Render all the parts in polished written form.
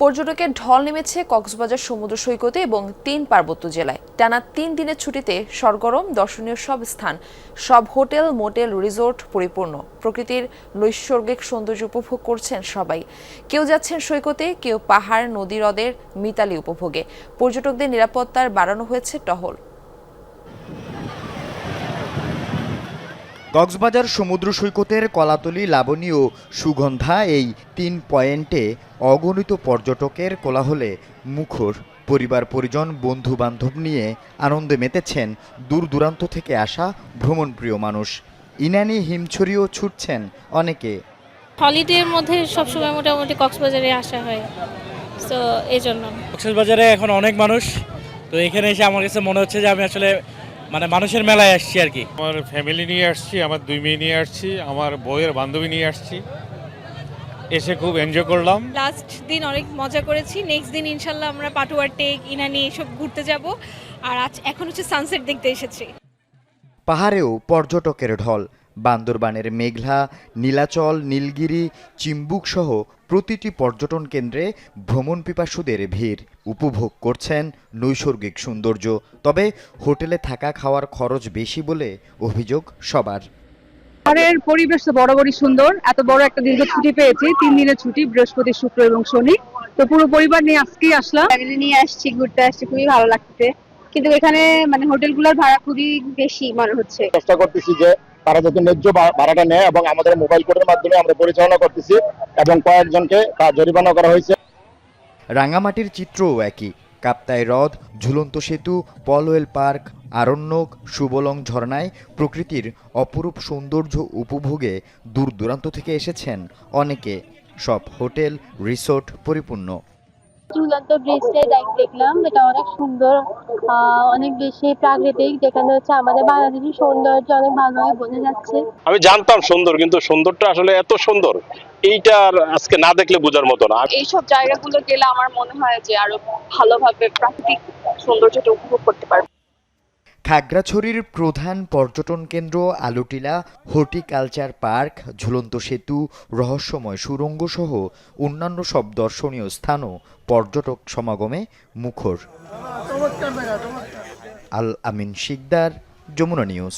পর্যটকের ঢল নেমেছে কক্সবাজার সমুদ্র সৈকতে এবং ৩ পার্বত্য জেলায়। টানা ৩ দিনের ছুটিতে সরগরম দর্শনীয় সব স্থান, সব হোটেল, মোটেল, রিসোর্ট পরিপূর্ণ। প্রকৃতির নৈসর্গিক সৌন্দর্য উপভোগ করছেন সবাই। কেউ যাচ্ছেন সৈকতে, কেউ পাহাড়, নদী, হ্রদের মিতালি উপভোগে। পর্যটকদের নিরাপত্তার বাড়ানো হয়েছে টহল। কক্সবাজার সমুদ্র সৈকতের কলাতলি, লাবণী ও সুগন্ধা এই ৩ পয়েন্টে অগণিত পর্যটকের কোলাহলে মুখর। পরিবার পরিজন, বন্ধু বান্ধব নিয়ে আনন্দে মেতেছেন দূর দূরান্ত থেকে আসা ভ্রমণপ্রিয় মানুষ। ইনানি হিমছড়িও ছুটছেন অনেকে। হলিডের মধ্যে সবসময় মোটামুটি কক্সবাজারে আসা হয়, তো এই জন্য। কক্সবাজারে এখন অনেক মানুষ, তো এখানে এসে আমার কাছে মনে হচ্ছে যে আমি আসলে মানুষের মেলায় আসছি আর কি। আমার ফ্যামিলি নিয়ে আসছি, আমার 2 মেয়ে নিয়ে আসছি, আমার বউয়ের বান্ধবী নিয়ে আসছি, এসে খুব এনজয় করলাম। লাস্ট দিন অনেক মজা করেছি, নেক্সট দিন ইনশাল্লাহ আমরা পাটুয়ার টেক, ইনানি এসব ঘুরতে যাব। আর এখন হচ্ছে সানসেট দেখতে এসেছি। পাহাড়েও পর্যটকের ঢল। বান্দরবানের মেঘলা, নীলাচল, নীলগিরি, চিম্বুক সহ প্রতিটি পর্যটন কেন্দ্রে ভ্রমণ পিপাসুদের ভিড়। উপভোগ করছেন নৈসর্গিক সৌন্দর্য। তবে হোটেলে থাকা খাওয়ার খরচ বেশি বলে অভিযোগ সবার। পাহাড়ের পরিবেশ তো বরাবরই সুন্দর। এত বড় একটা দীর্ঘ ছুটি পেয়েছি, 3 দিনের ছুটি, বৃহস্পতি, শুক্র এবং শনি। তো পুরো পরিবার নিয়ে আজকেই আসলাম। ফ্যামিলি নিয়ে আসছি, ঘুরতে আসছি, খুবই ভালো লাগছে। কিন্তু এখানে হোটেলগুলোর ভাড়া খুবই বেশি মনে হচ্ছে। চেষ্টা করতেছি যে তারা যাতে ন্যায্য ভাড়াটা নেয় এবং আমাদের মোবাইল কোডের মাধ্যমে আমরা পরিচালনা করতেছি এবং কয়েকজনকে জরিমানা করা হয়েছে। রাঙামাটির চিত্রও একই। কাপ্তাই হ্রদ, ঝুলন্ত সেতু, পলওয়েল পার্ক, আরণ্যক, সুবলং ঝর্ণায় প্রকৃতির অপরূপ সৌন্দর্য উপভোগে দূর দূরান্ত থেকে এসেছেন অনেকে। সব হোটেল, রিসোর্ট পরিপূর্ণ। ঝুলন্ত ব্রিজটাই দেখলাম, এটা অনেক সুন্দর, অনেক বেশি প্রাকৃতিক, যেখানে হচ্ছে আমাদের বাংলাদেশের সৌন্দর্য অনেক ভালোভাবে বোঝা যাচ্ছে। আমি জানতাম সুন্দর, কিন্তু সুন্দরটা আসলে এত সুন্দর এইটা আজকে না দেখলে বোঝার মতো না। এইসব জায়গাগুলো গেলে আমার মনে হয় যে আরো ভালোভাবে প্রাকৃতিক সৌন্দর্যটা উপভোগ করতে পারবো। খাগড়াছড়ির প্রধান পর্যটন কেন্দ্র আলুটিলা, হর্টিকালচার পার্ক, ঝুলন্ত সেতু, রহস্যময় সুড়ঙ্গ সহ অন্যান্য সব দর্শনীয় স্থানও পর্যটক সমাগমে মুখর। Al Amin Sikdar, Jamuna News.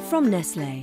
From Nestlé.